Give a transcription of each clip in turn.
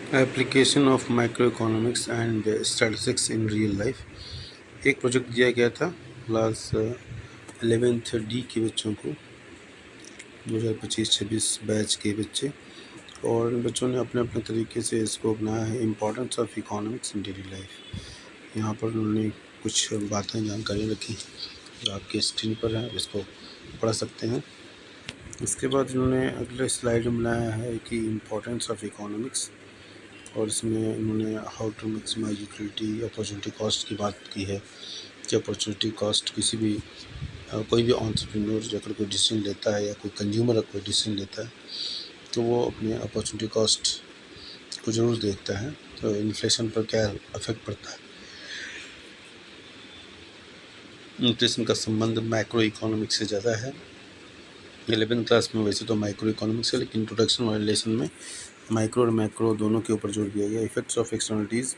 Application of micro economics and statistics in real life. एक project दिया गया था क्लास 11th डी के बच्चों को, 2025-26 बैच के बच्चे, और इन बच्चों ने अपने अपने तरीके से इसको बनाया है, importance of economics in daily life. यहाँ पर उन्होंने कुछ बातें जानकारी रखी जो आपके स्क्रीन पर है, इसको पढ़ सकते हैं। इसके बाद इन्होंने अगले स्लाइड में बनाया है कि इम्पोर्टेंस ऑफ इकोनॉमिक्स, और इसमें इन्होंने how to maximise utility opportunity cost की बात की है कि अपॉर्चुनिटी कॉस्ट किसी भी कोई भी एंटरप्रेन्योर अगर कोई डिसीजन लेता है या कोई कंज्यूमर कोई डिसीजन लेता है तो वो अपने अपॉर्चुनिटी कॉस्ट को ज़रूर देखता है। तो इन्फ्लेशन पर क्या इफेक्ट पड़ता है, इन्फ्लेशन का संबंध मैक्रो इकोनॉमिक्स से ज़्यादा है। 11th क्लास में वैसे तो माइक्रो इकोनॉमिक्स है, लेकिन इंट्रोडक्शन वाले लेसन में माइक्रो और मैक्रो दोनों के ऊपर जोर दिया गया। इफेक्ट्स ऑफ एक्सटर्नलिटीज़,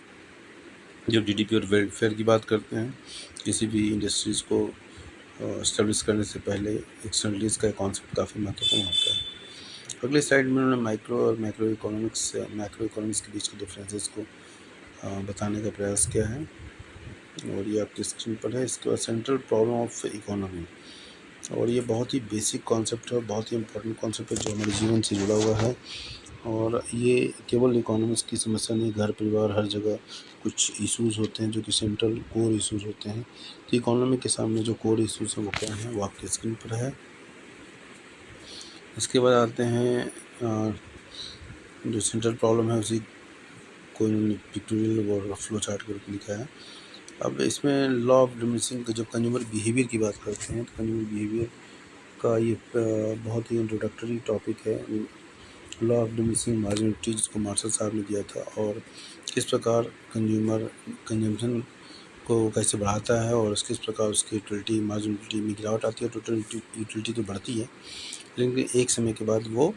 जब जीडीपी और वेलफेयर की बात करते हैं, किसी भी इंडस्ट्रीज़ को इस्टेब्लिश करने से पहले एक्सटर्नलिटीज़ का कॉन्सेप्ट काफ़ी महत्वपूर्ण होता है। अगले स्लाइड में उन्होंने माइक्रो और मैक्रो इकोनॉमिक्स के बीच के डिफरेंसेस को बताने का प्रयास किया है, और ये आपकी स्क्रीन पर है। इसके बाद सेंट्रल प्रॉब्लम ऑफ इकोनॉमी, और ये बहुत ही बेसिक कॉन्सेप्ट है, बहुत ही इंपॉर्टेंट कॉन्सेप्ट है जो हमारे जीवन से जुड़ा हुआ है। और ये केवल इकोनॉमिक्स की समस्या नहीं, घर परिवार हर जगह कुछ इश्यूज़ होते हैं जो कि सेंट्रल कोर इश्यूज़ होते हैं। तो इकोनॉमी के सामने जो कोर इश्यूज़ हैं वो क्या हैं, वो आपकी स्क्रीन पर है। इसके बाद आते हैं जो सेंट्रल प्रॉब्लम है उसी को इन्होंने पिक्टोरियल और फ्लो चार्ट के रूप में लिखा है। अब इसमें लॉ ऑफ डिमिनिशिंग का, जब कंज्यूमर बिहेवियर की बात करते हैं तो कंज्यूमर बिहेवियर का ये बहुत ही इंट्रोडक्टरी टॉपिक है। लॉ ऑफ डिमिनिशिंग मार्जिनलिटी, जिसको मार्शल साहब ने दिया था, और किस प्रकार कंज्यूमर कंजम्पशन को कैसे बढ़ाता है और किस प्रकार उसकी यूटिलिटी मार्जिनलिटी में गिरावट आती है। टोटल यूटिलिटी तो बढ़ती है, लेकिन एक समय के बाद वो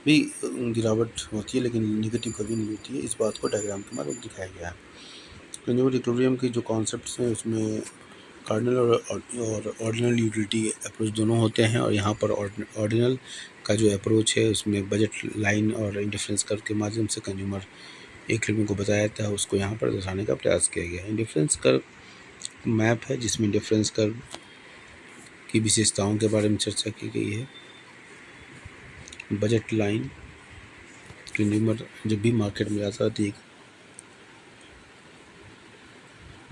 भी गिरावट होती है, लेकिन निगेटिव कभी नहीं होती है। इस बात को डायग्राम के माध्यम दिखाया गया है। कंज्यूमर इक्विलिब्रियम की जो कॉन्सेप्ट्स हैं उसमें कार्डिनल और ऑर्डिनल यूटिलिटी अप्रोच दोनों होते हैं, और यहाँ पर ऑर्डिनल का जो अप्रोच है उसमें बजट लाइन और इंडिफरेंस कर्व के माध्यम से कंज्यूमर इक्विलिब्रियम को बताया जाता है, उसको यहाँ पर दर्शाने का प्रयास किया गया है। इंडिफरेंस कर्व मैप है जिसमें इंडिफरेंस कर्व की विशेषताओं के बारे में चर्चा की गई है। बजट लाइन, कंज्यूमर जब भी मार्केट में जाता है तो एक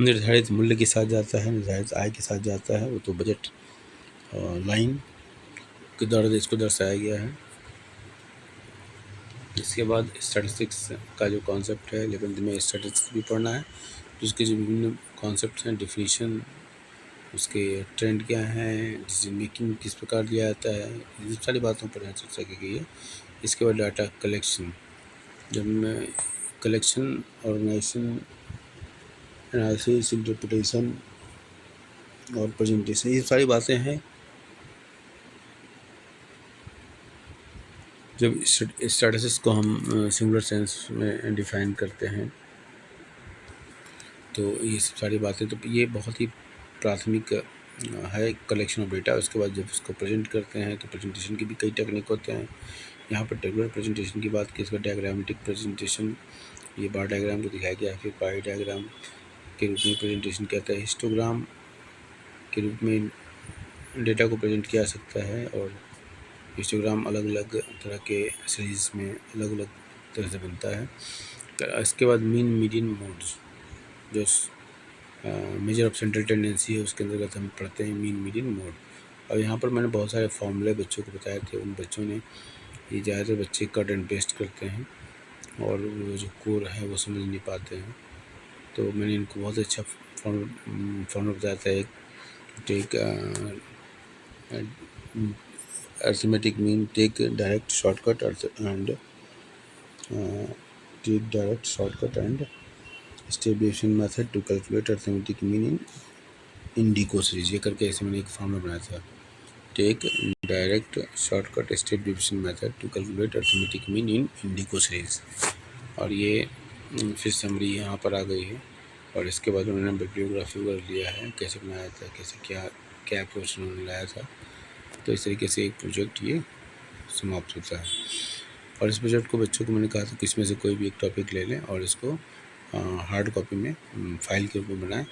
निर्धारित मूल्य के साथ जाता है, निर्धारित आय के साथ जाता है, वो तो बजट लाइन के द्वारा इसको दर्शाया गया है। इसके बाद स्टैटिस्टिक्स का जो कॉन्सेप्ट है, 11th में स्टैटिस्टिक्स भी पढ़ना है, जिसके जो विभिन्न कॉन्सेप्ट हैं, डिफिनीशन, उसके ट्रेंड क्या हैं, डिसीजन मेकिंग किस प्रकार लिया जाता है, इन सारी बातों पर चर्चा की गई है। इसके बाद डाटा कलेक्शन, जब कलेक्शन, ऑर्गेनाइजेशन, एनालिसिस, इंटरप्रिटेशन और प्रेजेंटेशन, ये सारी बातें हैं। जब स्टैटिस्टिक्स को हम सिंगुलर सेंस में डिफाइन करते हैं तो ये सब सारी बातें, तो ये बहुत ही प्राथमिक है कलेक्शन ऑफ डेटा। उसके बाद जब उसको प्रेजेंट करते हैं तो प्रेजेंटेशन की भी कई टेक्निक होते हैं। यहाँ पर टेबुलर प्रेजेंटेशन की बात की, इसका डायग्रामेटिक प्रेजेंटेशन, ये बार डायग्राम को दिखाया गया है। फिर पाई डायग्राम के रूप में प्रेजेंटेशन किया जाता है। हिस्टोग्राम के रूप में डेटा को प्रेजेंट किया जा सकता है, और हिस्टोग्राम अलग अलग तरह के सीरीज़ में अलग अलग तरह से बनता है। इसके बाद मीन मीडियन मोड्स, जो मेजर ऑफ सेंट्रल टेंडेंसी है, उसके अंतर्गत हम पढ़ते हैं मीन मीडियन मोड। और यहाँ पर मैंने बहुत सारे फॉर्मूले बच्चों को बताए थे, उन बच्चों ने, ये ज़्यादातर बच्चे कट एंड पेस्ट करते हैं और वो जो कोर है वो समझ नहीं पाते हैं, तो मैंने इनको बहुत अच्छा फॉर्मूला बताया था। एक take arithmetic mean, take direct shortcut and step deviation method to calculate arithmetic mean in individual series, ये करके ऐसे मैंने एक फॉर्मूला बनाया था। Take direct shortcut step deviation method to calculate arithmetic mean in individual series, और ये फिर समरी यहाँ पर आ गई है। और इसके बाद उन्होंने बिब्लियोग्राफी वगैरह लिया है, कैसे बनाया था, कैसे क्या अप्रोच उन्होंने लाया था। तो इस तरीके से एक प्रोजेक्ट ये समाप्त होता है। और इस प्रोजेक्ट को बच्चों को मैंने कहा था कि इसमें से कोई भी एक टॉपिक ले लें और इसको हार्ड कॉपी में फाइल के रूप में बनाएं,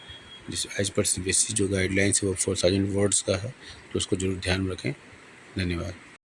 जिस एज पर CBSE जो गाइडलाइंस है वो 4000 वर्ड्स का है, तो उसको ज़रूर ध्यान में रखें। धन्यवाद।